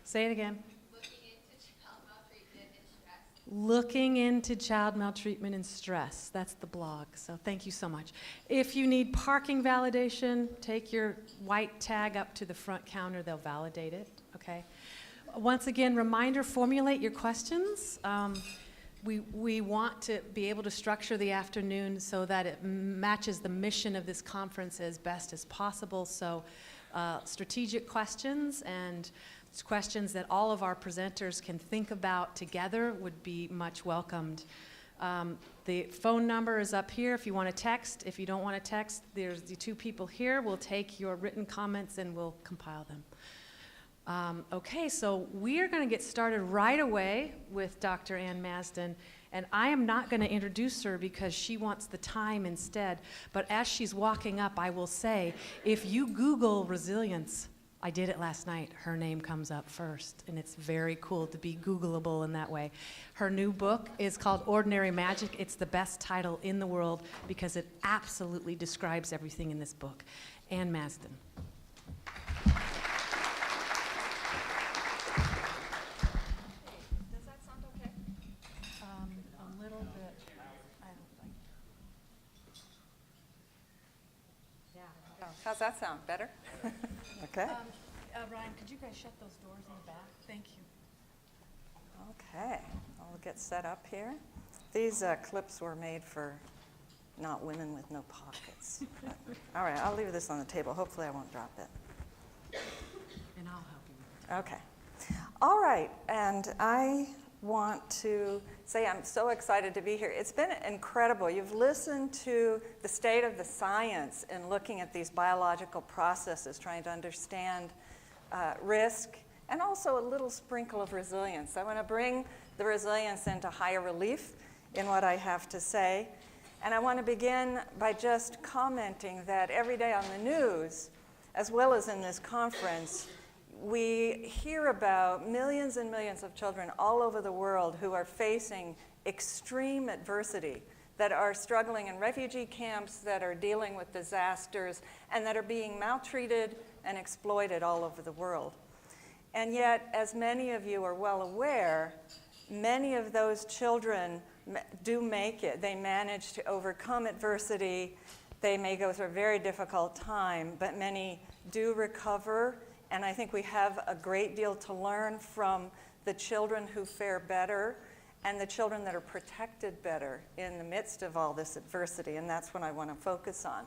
Say it again. Looking into child maltreatment and stress. Looking into child maltreatment and stress. That's the blog. So thank you so much. If you need parking validation, take your white tag up to the front counter. They'll validate it. Okay. Once again, reminder, formulate your questions. We want to be able to structure the afternoon so that it matches the mission of this conference as best as possible. So strategic questions and questions that all of our presenters can think about together would be much welcomed. The phone number is up here if you want to text. If you don't want to text, there's the two people here. We'll take your written comments and we'll compile them. Okay, so we are going to get started right away with Dr. Ann Masten, and I am not going to introduce her because she wants the time instead, but as she's walking up, I will say, if you Google resilience, I did it last night, her name comes up first, and it's very cool to be Googleable in that way. Her new book is called Ordinary Magic. It's the best title in the world because it absolutely describes everything in this book. Ann Masten. How's that sound? Better? Okay. Ryan, could you guys shut those doors in the back? Thank you. Okay. I'll get set up here. These clips were made for not women with no pockets. But, all right, I'll leave this on the table. Hopefully I won't drop it. And I'll help you with it. Okay. All right, and I want to say I'm so excited to be here. It's been incredible. You've listened to the state of the science in looking at these biological processes, trying to understand risk, and also a little sprinkle of resilience. I want to bring the resilience into higher relief in what I have to say. And I want to begin by just commenting that every day on the news, as well as in this conference, we hear about millions and millions of children all over the world who are facing extreme adversity, that are struggling in refugee camps, that are dealing with disasters, and that are being maltreated and exploited all over the world. And yet, as many of you are well aware, many of those children do make it. They manage to overcome adversity. They may go through a very difficult time, but many do recover. And I think we have a great deal to learn from the children who fare better and the children that are protected better in the midst of all this adversity, and that's what I want to focus on.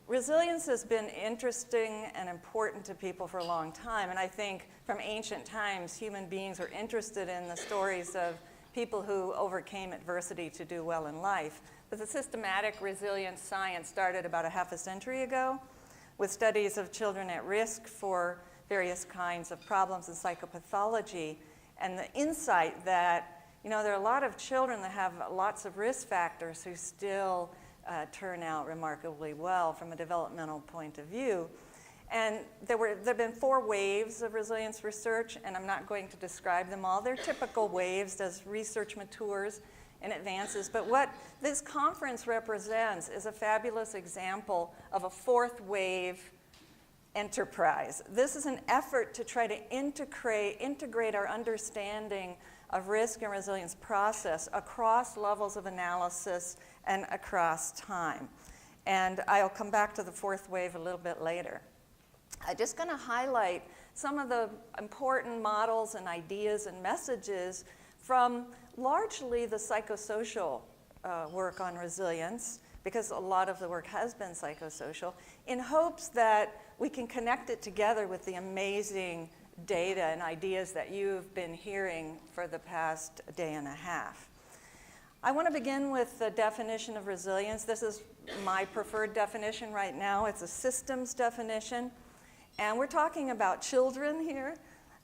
Resilience has been interesting and important to people for a long time, and I think from ancient times, human beings were interested in the stories of people who overcame adversity to do well in life. But the systematic resilience science started about a half a century ago, with studies of children at risk for various kinds of problems in psychopathology, and the insight that, there are a lot of children that have lots of risk factors who still turn out remarkably well from a developmental point of view. And there have been 4 waves of resilience research, and I'm not going to describe them all. They're typical waves as research matures and advances. But what this conference represents is a fabulous example of a 4th wave enterprise. This is an effort to try to integrate our understanding of risk and resilience process across levels of analysis and across time. And I'll come back to the 4th wave a little bit later. I'm just going to highlight some of the important models and ideas and messages from largely the psychosocial work on resilience, because a lot of the work has been psychosocial, in hopes that we can connect it together with the amazing data and ideas that you've been hearing for the past day and a half. I want to begin with the definition of resilience. This is my preferred definition right now. It's a systems definition. And we're talking about children here.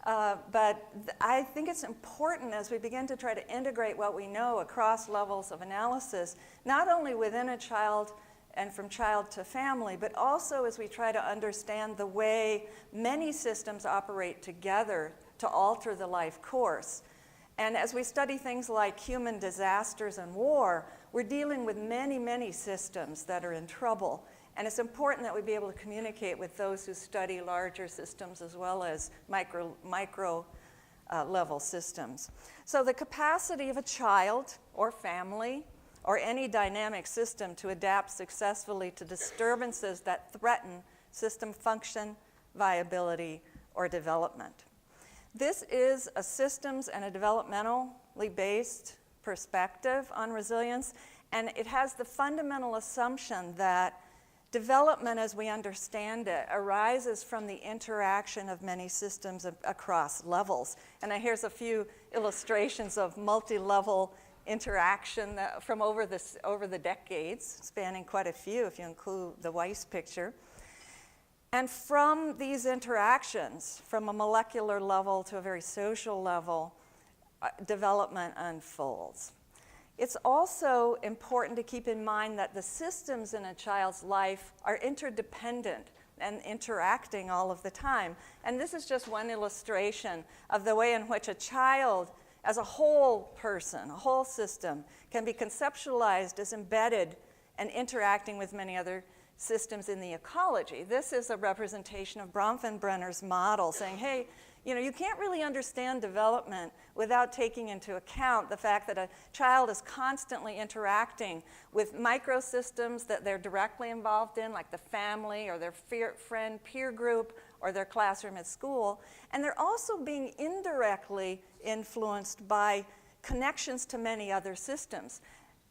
But I think it's important as we begin to try to integrate what we know across levels of analysis, not only within a child and from child to family, but also as we try to understand the way many systems operate together to alter the life course. And as we study things like human disasters and war, we're dealing with many, many systems that are in trouble. And it's important that we be able to communicate with those who study larger systems as well as micro level systems. So the capacity of a child or family or any dynamic system to adapt successfully to disturbances that threaten system function, viability, or development. This is a systems and a developmentally based perspective on resilience, and it has the fundamental assumption that development as we understand it arises from the interaction of many systems across levels. And here's a few illustrations of multi-level interaction from over the decades, spanning quite a few if you include the Weiss picture. And from these interactions, from a molecular level to a very social level, development unfolds. It's also important to keep in mind that the systems in a child's life are interdependent and interacting all of the time. And this is just one illustration of the way in which a child, as a whole person, a whole system, can be conceptualized as embedded and interacting with many other systems in the ecology. This is a representation of Bronfenbrenner's model saying, hey, you can't really understand development without taking into account the fact that a child is constantly interacting with microsystems that they're directly involved in, like the family or their friend peer group or their classroom at school. And they're also being indirectly influenced by connections to many other systems.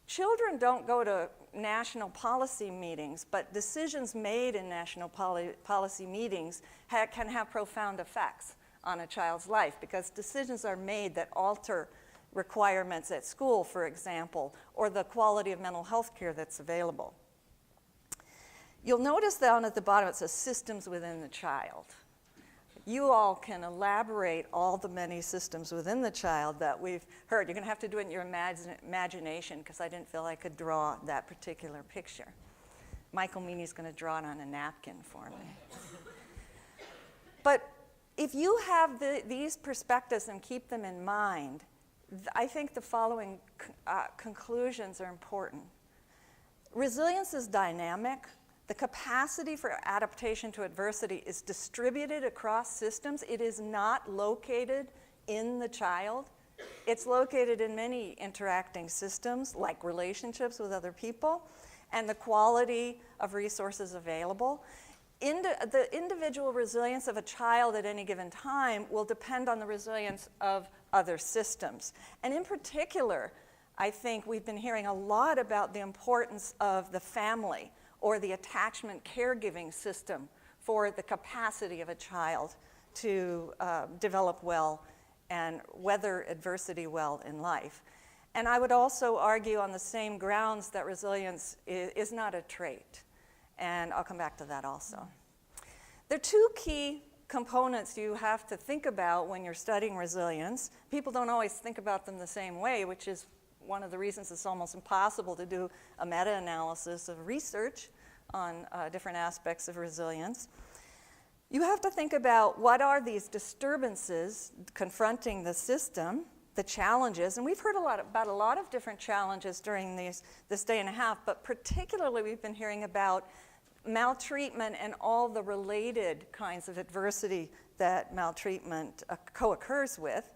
Children don't go to national policy meetings, but decisions made in national policy meetings can have profound effects on a child's life because decisions are made that alter requirements at school, for example, or the quality of mental health care that's available. You'll notice down at the bottom it says systems within the child. You all can elaborate all the many systems within the child that we've heard. You're going to have to do it in your imagination because I didn't feel I could draw that particular picture. Michael Meany's going to draw it on a napkin for me. But if you have these perspectives and keep them in mind, I think the following conclusions are important. Resilience is dynamic. The capacity for adaptation to adversity is distributed across systems. It is not located in the child. It's located in many interacting systems, like relationships with other people, and the quality of resources available. The individual resilience of a child at any given time will depend on the resilience of other systems. And in particular, I think we've been hearing a lot about the importance of the family or the attachment caregiving system for the capacity of a child to develop well and weather adversity well in life. And I would also argue on the same grounds that resilience is not a trait. And I'll come back to that also. There are two key components you have to think about when you're studying resilience. People don't always think about them the same way, which is one of the reasons it's almost impossible to do a meta-analysis of research on different aspects of resilience. You have to think about what are these disturbances confronting the system, the challenges, and we've heard about a lot of different challenges during this day and a half, but particularly we've been hearing about maltreatment and all the related kinds of adversity that maltreatment co-occurs with.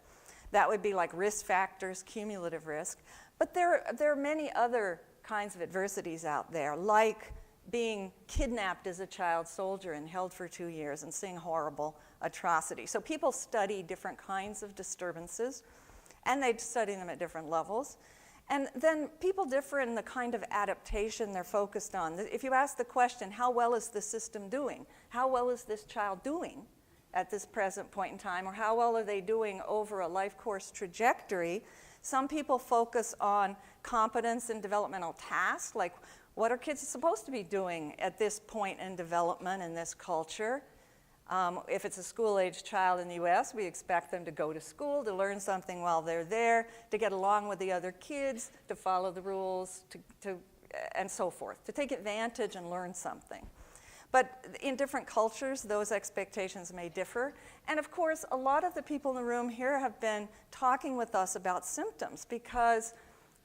That would be like risk factors, cumulative risk. But there are many other kinds of adversities out there, like being kidnapped as a child soldier and held for 2 years and seeing horrible atrocities. So people study different kinds of disturbances, and they study them at different levels. And then people differ in the kind of adaptation they're focused on. If you ask the question, how well is the system doing? How well is this child doing at this present point in time? Or how well are they doing over a life course trajectory? Some people focus on competence in developmental tasks, like what are kids supposed to be doing at this point in development in this culture? If it's a school-age child in the US, we expect them to go to school, to learn something while they're there, to get along with the other kids, to follow the rules, and so forth, to take advantage and learn something. But in different cultures, those expectations may differ. And of course, a lot of the people in the room here have been talking with us about symptoms because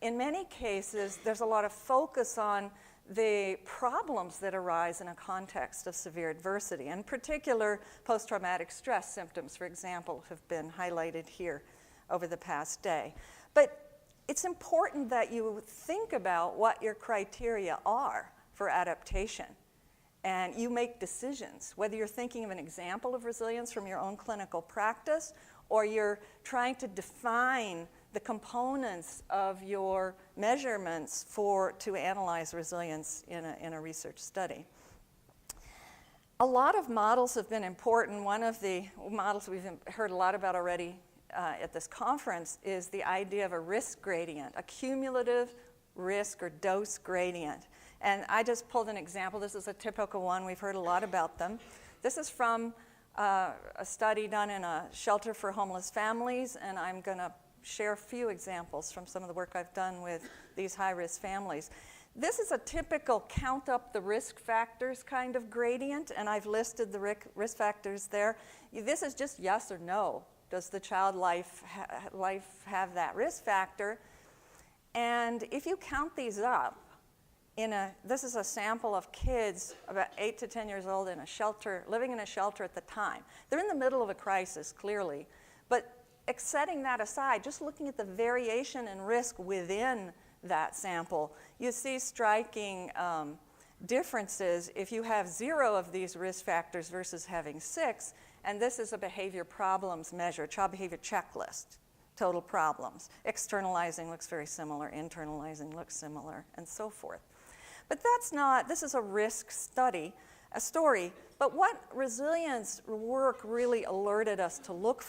in many cases, there's a lot of focus on the problems that arise in a context of severe adversity. In particular, post-traumatic stress symptoms, for example, have been highlighted here over the past day. But it's important that you think about what your criteria are for adaptation. And you make decisions, whether you're thinking of an example of resilience from your own clinical practice, or you're trying to define the components of your measurements to analyze resilience in a research study. A lot of models have been important. One of the models we've heard a lot about already at this conference is the idea of a risk gradient, a cumulative risk or dose gradient. And I just pulled an example. This is a typical one. We've heard a lot about them. This is from a study done in a shelter for homeless families, and I'm going to share a few examples from some of the work I've done with these high-risk families. This is a typical count up the risk factors kind of gradient, and I've listed the risk factors there. This is just yes or no. Does the child life have that risk factor? And if you count these up, this is a sample of kids about 8 to 10 years old in a shelter, living in a shelter at the time. They're in the middle of a crisis, clearly. But setting that aside, just looking at the variation in risk within that sample, you see striking differences if you have 0 of these risk factors versus having 6. And this is a behavior problems measure, child behavior checklist, total problems. Externalizing looks very similar, internalizing looks similar, and so forth. But this is a risk study, a story. But what resilience work really alerted us to look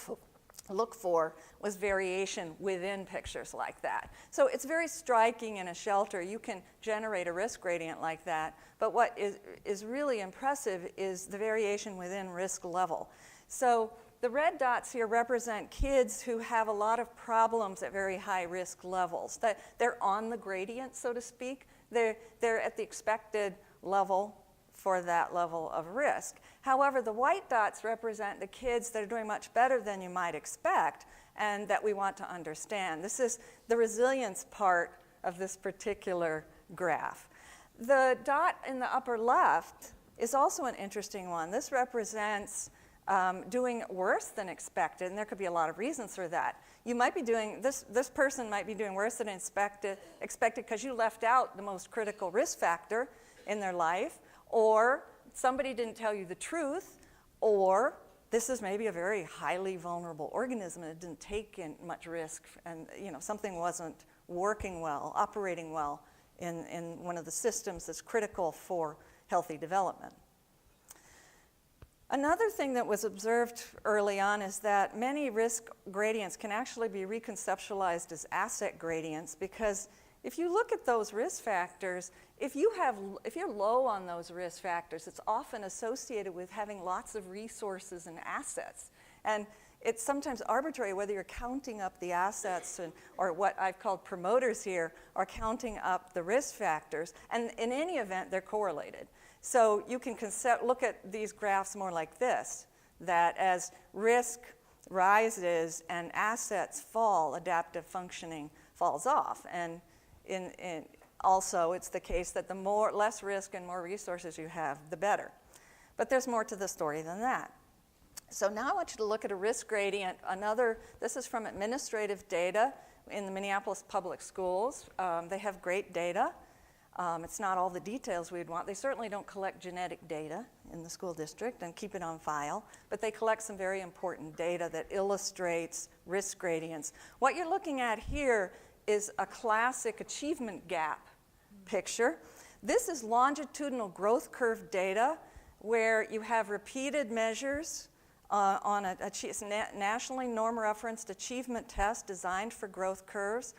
for was variation within pictures like that. So it's very striking in a shelter. You can generate a risk gradient like that. But what is really impressive is the variation within risk level. So the red dots here represent kids who have a lot of problems at very high risk levels. They're on the gradient, so to speak. They're at the expected level for that level of risk. However, the white dots represent the kids that are doing much better than you might expect and that we want to understand. This is the resilience part of this particular graph. The dot in the upper left is also an interesting one. This represents doing worse than expected, and there could be a lot of reasons for that. You might be doing, this person might be doing worse than expected because you left out the most critical risk factor in their life, or somebody didn't tell you the truth, or this is maybe a very highly vulnerable organism and it didn't take in much risk, and something wasn't working well, operating well in one of the systems that's critical for healthy development. Another thing that was observed early on is that many risk gradients can actually be reconceptualized as asset gradients, because if you look at those risk factors, if you're low on those risk factors, it's often associated with having lots of resources and assets. And it's sometimes arbitrary whether you're counting up the assets or what I've called promoters here, or counting up the risk factors. And in any event, they're correlated. So you can look at these graphs more like this, that as risk rises and assets fall, adaptive functioning falls off. And also, it's the case that the less risk and more resources you have, the better. But there's more to the story than that. So now I want you to look at a risk gradient. This is from administrative data in the Minneapolis Public Schools. They have great data. It's not all the details we'd want. They certainly don't collect genetic data in the school district and keep it on file, but they collect some very important data that illustrates risk gradients. What you're looking at here is a classic achievement gap picture. This is longitudinal growth curve data where you have repeated measures on a nationally norm-referenced achievement test designed for growth curves.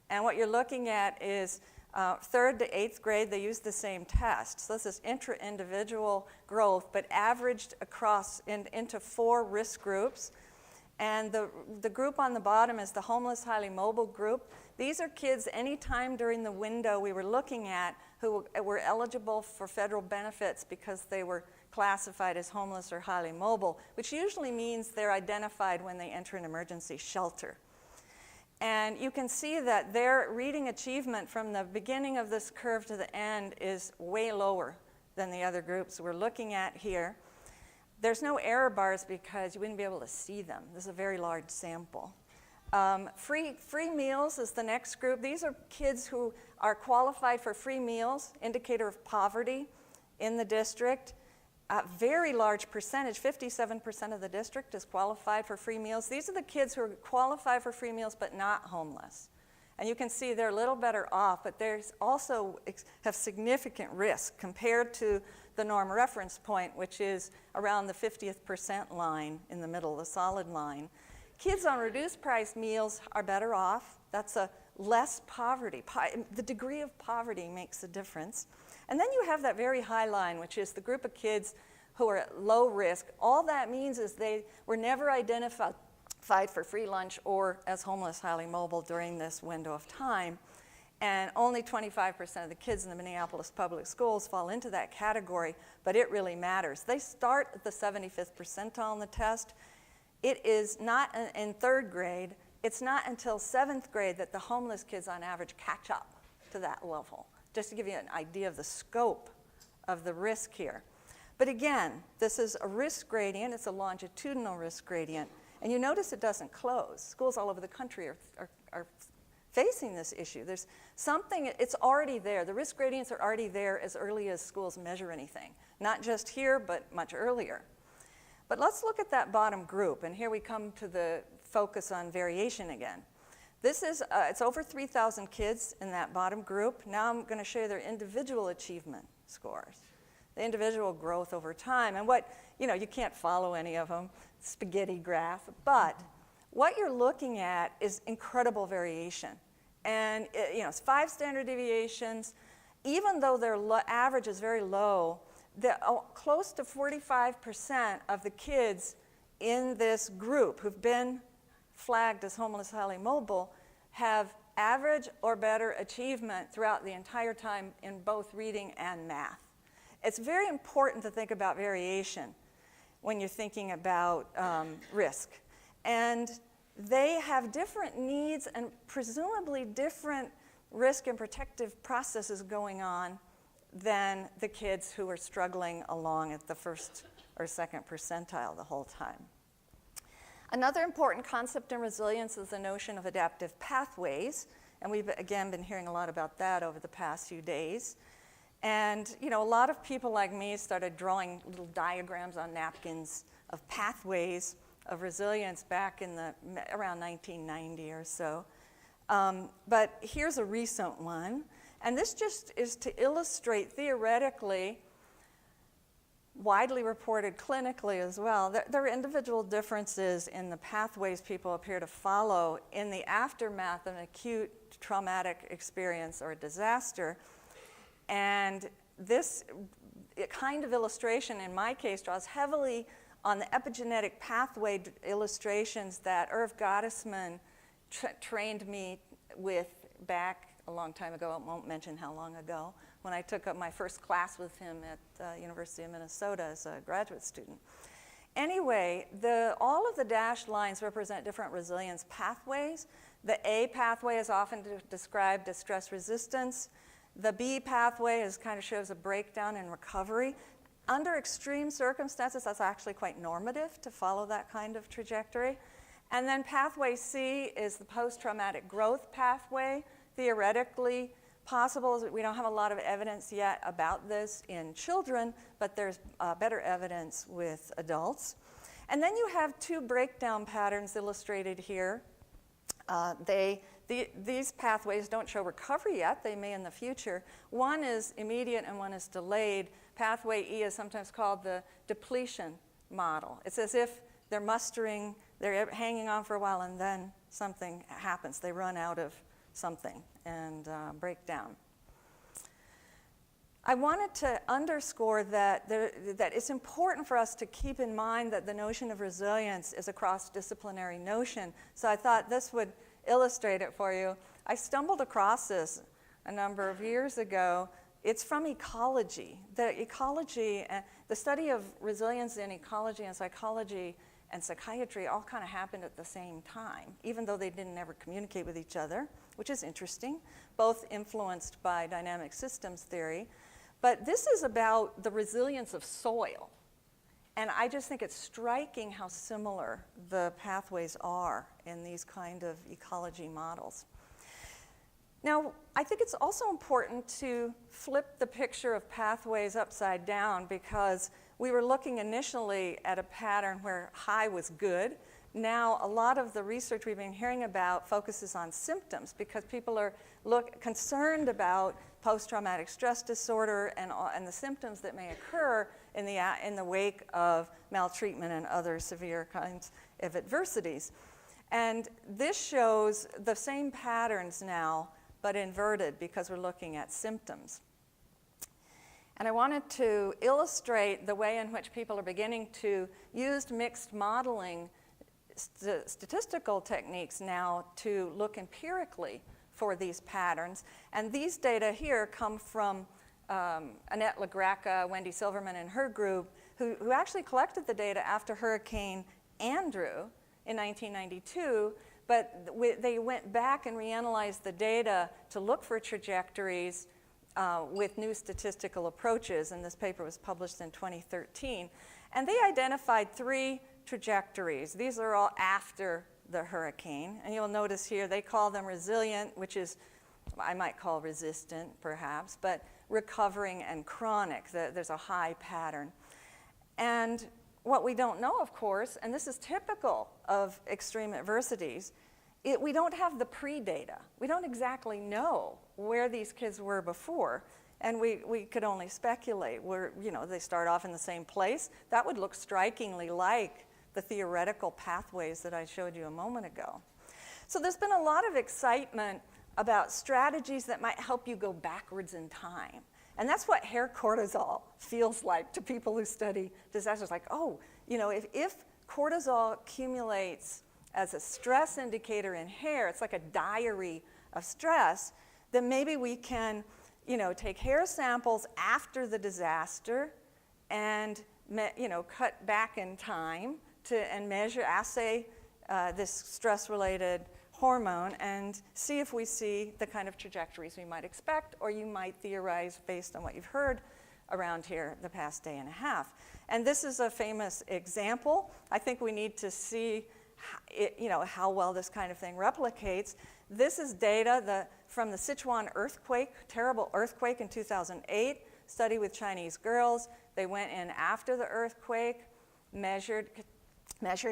And what you're looking at is 3rd to 8th grade, they use the same test. So this is intra-individual growth, but averaged across into 4 risk groups. And the group on the bottom is the homeless, highly mobile group. These are kids anytime during the window we were looking at who were eligible for federal benefits because they were classified as homeless or highly mobile, which usually means they're identified when they enter an emergency shelter. And you can see that their reading achievement from the beginning of this curve to the end is way lower than the other groups we're looking at here. There's no error bars because you wouldn't be able to see them. This is a very large sample. Free meals is the next group. These are kids who are qualified for free meals, indicator of poverty in the district. A very large percentage, 57% of the district is qualified for free meals. These are the kids who are qualified for free meals but not homeless. And you can see they're a little better off, but they also have significant risk compared to the norm reference point, which is around the 50th percent line in the middle, the solid line. Kids on reduced price meals are better off. That's a less poverty. The degree of poverty makes a difference. And then you have that very high line, which is the group of kids who are at low risk. All that means is they were never identified for free lunch or as homeless, highly mobile during this window of time. And only 25% of the kids in the Minneapolis public schools fall into that category, but it really matters. They start at the 75th percentile on the test. It is not in third grade, it's not until 7th grade that the homeless kids on average catch up to that level, just to give you an idea of the scope of the risk here. But again, this is a risk gradient, it's a longitudinal risk gradient, and you notice it doesn't close. Schools all over the country are facing this issue. There's something, it's already there. The risk gradients are already there as early as schools measure anything, not just here, but much earlier. But let's look at that bottom group, and here we come to the focus on variation again. This is, it's over 3,000 kids in that bottom group. Now I'm going to show you their individual achievement scores, the individual growth over time. And what, you can't follow any of them, spaghetti graph, but what you're looking at is incredible variation. And it's 5 standard deviations. Even though their average is very low, close to 45% of the kids in this group who've been flagged as homeless, highly mobile, have average or better achievement throughout the entire time in both reading and math. It's very important to think about variation when you're thinking about risk. And they have different needs and presumably different risk and protective processes going on than the kids who are struggling along at the 1st or 2nd percentile the whole time. Another important concept in resilience is the notion of adaptive pathways, and we've again been hearing a lot about that over the past few days. And a lot of people like me started drawing little diagrams on napkins of pathways of resilience back in around 1990 or so. But here's a recent one. And this just is to illustrate theoretically, widely reported clinically as well, there are individual differences in the pathways people appear to follow in the aftermath of an acute traumatic experience or disaster. And this kind of illustration, in my case, draws heavily on the epigenetic pathway illustrations that Irv Gottesman trained me with back a long time ago. I won't mention how long ago, when I took up my first class with him at the University of Minnesota as a graduate student. Anyway, all of the dashed lines represent different resilience pathways. The A pathway is often described as stress resistance. The B pathway kind of shows a breakdown in recovery. Under extreme circumstances, that's actually quite normative to follow that kind of trajectory. And then pathway C is the post-traumatic growth pathway. Theoretically possible. We don't have a lot of evidence yet about this in children, but there's better evidence with adults. And then you have 2 breakdown patterns illustrated here. These pathways don't show recovery yet. They may in the future. One is immediate and one is delayed. Pathway E is sometimes called the depletion model. It's as if they're hanging on for a while, and then something happens. They run out of something and break down. I wanted to underscore that it's important for us to keep in mind that the notion of resilience is a cross-disciplinary notion. So I thought this would illustrate it for you. I stumbled across this a number of years ago. It's from ecology. The study of resilience in ecology and psychology and psychiatry all kind of happened at the same time, even though they didn't ever communicate with each other, which is interesting, both influenced by dynamic systems theory. But this is about the resilience of soil. And I just think it's striking how similar the pathways are in these kind of ecology models. Now, I think it's also important to flip the picture of pathways upside down, because we were looking initially at a pattern where high was good. Now, a lot of the research we've been hearing about focuses on symptoms, because people are concerned about post-traumatic stress disorder and the symptoms that may occur in the wake of maltreatment and other severe kinds of adversities. And this shows the same patterns now, but inverted, because we're looking at symptoms. And I wanted to illustrate the way in which people are beginning to use mixed modeling statistical techniques now to look empirically for these patterns. And these data here come from Annette LaGreca, Wendy Silverman, and her group, who actually collected the data after Hurricane Andrew in 1992. But they went back and reanalyzed the data to look for trajectories with new statistical approaches, and this paper was published in 2013. And they identified 3 trajectories. These are all after the hurricane, and you'll notice here they call them resilient, which is, I might call resistant perhaps, but recovering and chronic. There's a high pattern. And what we don't know, of course, and this is typical of extreme adversities, we don't have the pre-data. We don't exactly know where these kids were before, and we could only speculate. They start off in the same place. That would look strikingly like the theoretical pathways that I showed you a moment ago. So there's been a lot of excitement about strategies that might help you go backwards in time. And that's what hair cortisol feels like to people who study disasters. Like, if cortisol accumulates as a stress indicator in hair, it's like a diary of stress, then maybe we can, take hair samples after the disaster and, cut back in time and assay this stress-related hormone and see if we see the kind of trajectories we might expect, or you might theorize based on what you've heard around here the past day and a half. And this is a famous example. I think we need to see how well this kind of thing replicates. This is data from the Sichuan earthquake, terrible earthquake in 2008, study with Chinese girls. They went in after the earthquake, measured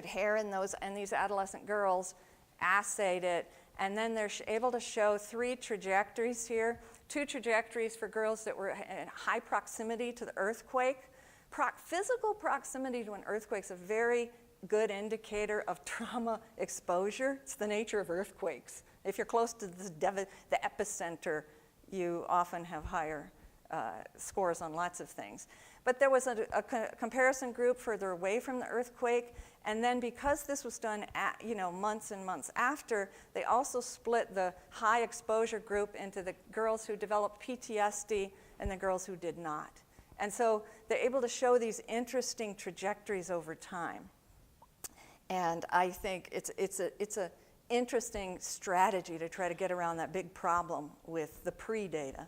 hair in these adolescent girls, assayed it, and then they're able to show 3 trajectories here. 2 trajectories for girls that were in high proximity to the earthquake. Physical proximity to an earthquake is a very good indicator of trauma exposure. It's the nature of earthquakes. If you're close to the epicenter, you often have higher scores on lots of things. But there was a comparison group further away from the earthquake, and then because this was done months and months after, they also split the high exposure group into the girls who developed PTSD and the girls who did not. And so they're able to show these interesting trajectories over time. And I think it's an interesting strategy to try to get around that big problem with the pre-data.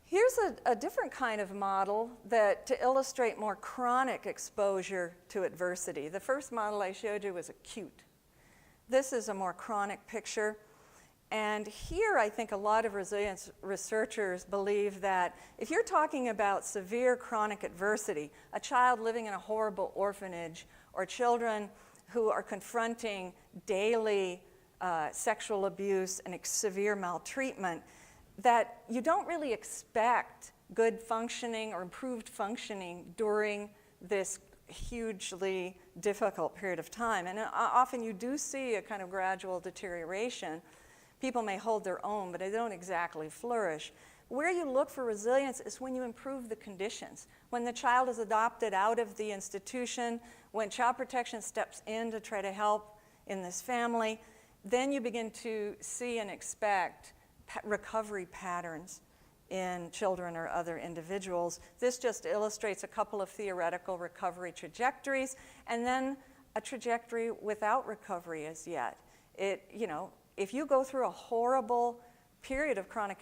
Here's a different kind of model to illustrate more chronic exposure to adversity. The first model I showed you was acute. This is a more chronic picture. And here I think a lot of resilience researchers believe that if you're talking about severe chronic adversity, a child living in a horrible orphanage, or children who are confronting daily sexual abuse and severe maltreatment, that you don't really expect good functioning or improved functioning during this hugely difficult period of time. And often you do see a kind of gradual deterioration. People may hold their own, but they don't exactly flourish. Where you look for resilience is when you improve the conditions. When the child is adopted out of the institution, when child protection steps in to try to help in this family, then you begin to see and expect recovery patterns in children or other individuals. This just illustrates a couple of theoretical recovery trajectories, and then a trajectory without recovery as yet. If you go through a horrible period of chronic